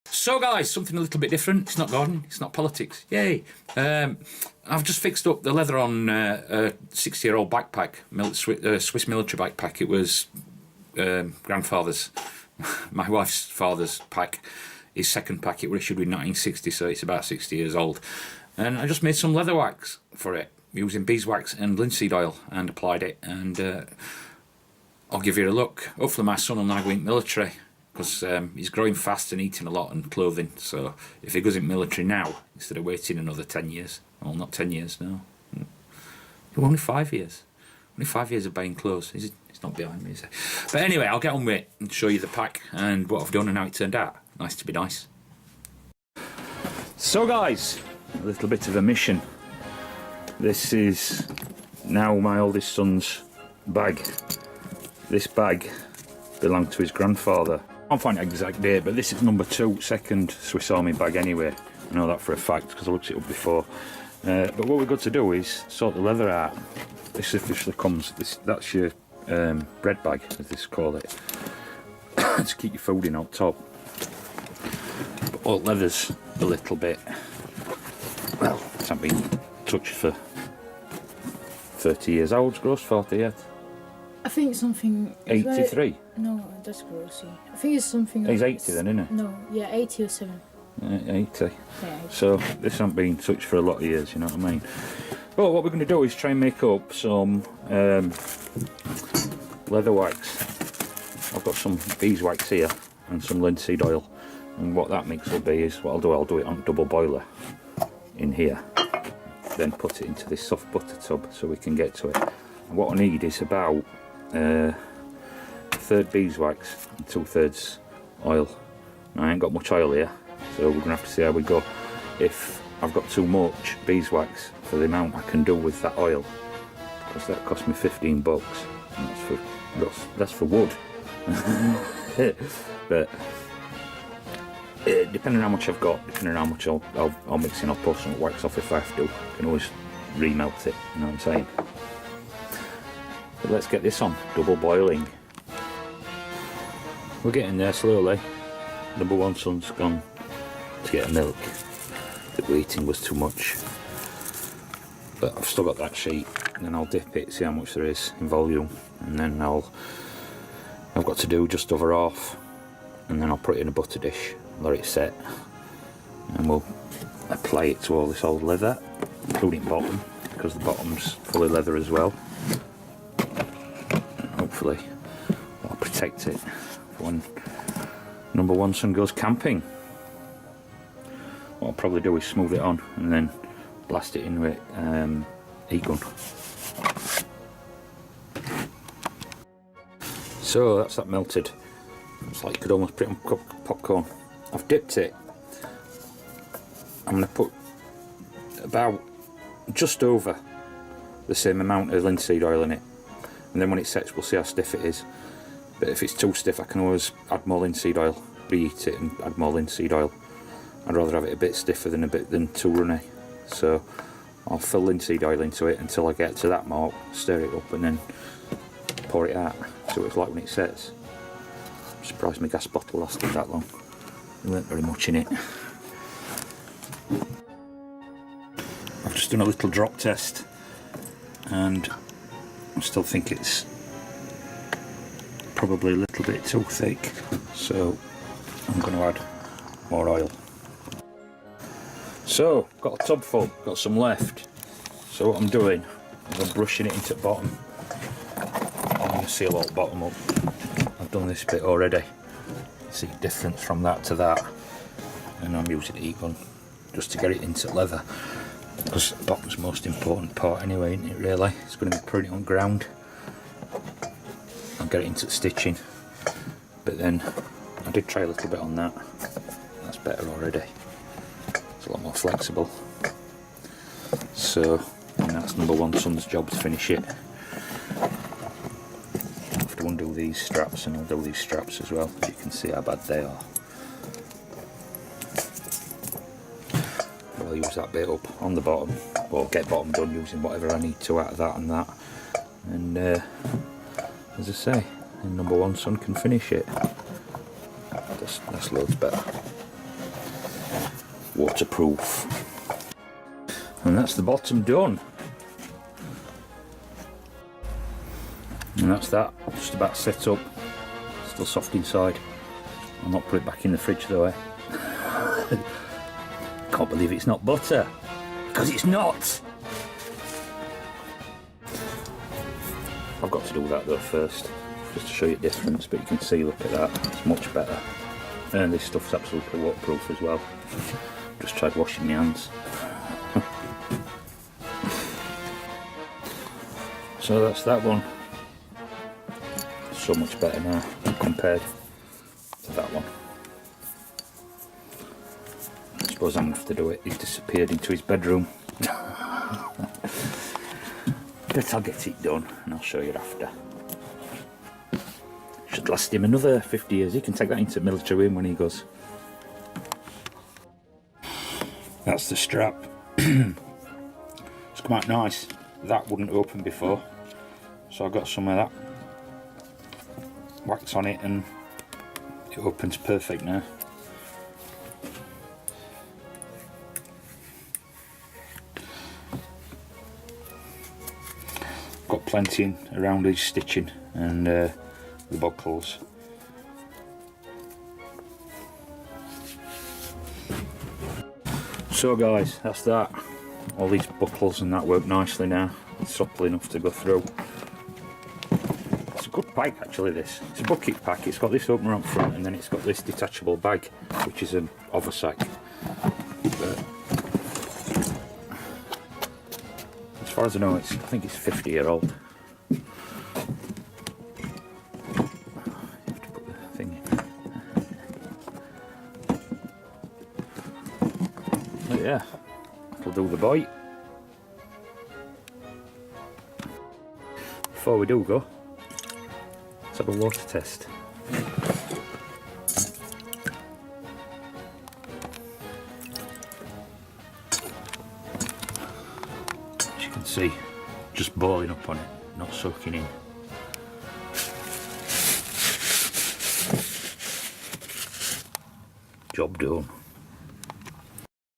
So guys, something a little bit different. It's not gardening, it's not politics. Yay! I've just fixed up the leather on a 60-year-old backpack, Swiss military backpack. It was grandfather's, my wife's father's pack, his second pack. It was issued in 1960, so it's about 60 years old. And I just made some leather wax for it, using beeswax and linseed oil, and applied it. And I'll give you a look. Hopefully my son will now go into military, because he's growing fast and eating a lot and clothing. So if he goes in military now, instead of waiting another 10 years, well, not 10 years now, only 5 years. Only 5 years of buying clothes. He's not behind me, is he? But anyway, I'll get on with it and show you the pack and what I've done and how it turned out. Nice to be nice. So guys, a little bit of a mission. This is now my oldest son's bag. This bag belonged to his grandfather. I can't find the exact date, but this is number 2, second Swiss Army bag anyway. I know that for a fact because I looked it up before. But what we've got to do is sort the leather out. This officially comes, that's your bread bag, as they call it, to keep your food in on top. But all leather's a little bit, well, it hasn't been touched for 30 years. How old's gross? 40 yet? I think something... 83? No, that's grossy. I think it's something... He's 80 then, isn't he? No, yeah, 80 or 7. 80. Yeah, 80. So this hasn't been touched for a lot of years, you know what I mean? Well, what we're going to do is try and make up some leather wax. I've got some beeswax here and some linseed oil, and what that mix will be is, what I'll do it on a double boiler in here, then put it into this soft butter tub so we can get to it. And what I need is about a third beeswax and 2/3 oil. Now, I ain't got much oil here, so we're going to have to see how we go. If I've got too much beeswax for the amount I can do with that oil, because that cost me 15 bucks, and that's for wood. But depending on how much I've got, depending on how much I'll mix in, I'll pour some wax off if I have to. I can always remelt it, you know what I'm saying? But let's get this on, double boiling. We're getting there slowly. Number 1 son's gone to get a milk. The waiting was too much. But I've still got that sheet, and then I'll dip it, see how much there is in volume, and then I've got to do just over half, and then I'll put it in a butter dish, let it set, and we'll apply it to all this old leather, including bottom, because the bottom's fully leather as well. And hopefully I'll protect it for when number 1 son goes camping. What I'll probably do is smooth it on and then blast it in with heat gun. So that's that melted. It's like you could almost put it on popcorn. I've dipped it. I'm going to put about just over the same amount of linseed oil in it, and then when it sets we'll see how stiff it is. But if it's too stiff, I can always add more linseed oil, reheat it and add more linseed oil. I'd rather have it a bit stiffer than too runny. So I'll fill linseed oil into it until I get to that mark, stir it up and then pour it out. See what it's like when it sets. I'm surprised my gas bottle lasted that long. There weren't very much in it. I've just done a little drop test and I still think it's probably a little bit too thick, so I'm going to add more oil. So, got a tub full, got some left. So what I'm doing is I'm brushing it into the bottom. I'm going to seal all the bottom up. I've done this bit already. See the difference from that to that. And I'm using the heat gun just to get it into leather. Because the bottom's the most important part anyway, isn't it really? It's going to be putting it on ground. I'll get it into the stitching. But then, I did try a little bit on that. That's better already. It's a lot more flexible. So, and that's number 1 son's job to finish it. I have to undo these straps, and I'll do these straps as well, so you can see how bad they are. I'll use that bit up on the bottom, or get bottom done using whatever I need to out of that and that. And as I say, and number 1 son can finish it. That's loads better. waterproof. And that's the bottom done. And that's that, just about set up. Still soft inside. I'll not put it back in the fridge though, eh? Can't believe it's not butter, because it's not. I've got to do that though first, just to show you the difference, but you can see, look at that, it's much better. And this stuff's absolutely waterproof as well. Just tried washing my hands. So that's that one. So much better now compared to that one. I suppose I'm going to have to do it. He's disappeared into his bedroom. But I'll get it done and I'll show you after. Should last him another 50 years. He can take that into military wing when he goes. That's the strap. It's come out nice. That wouldn't open before, so I've got some of that wax on it and it opens perfect now. Got plenty in around his stitching and the buckles. So guys, that's that. All these buckles and that work nicely now. It's supple enough to go through. It's a good bag actually, this. It's a bucket pack. It's got this opener on front and then it's got this detachable bag, which is an oversack. But as far as I know, I think it's 50-year-old. But yeah, that'll do the bite. Before we do go, let's have a water test. As you can see, just boiling up on it, not soaking in. Job done.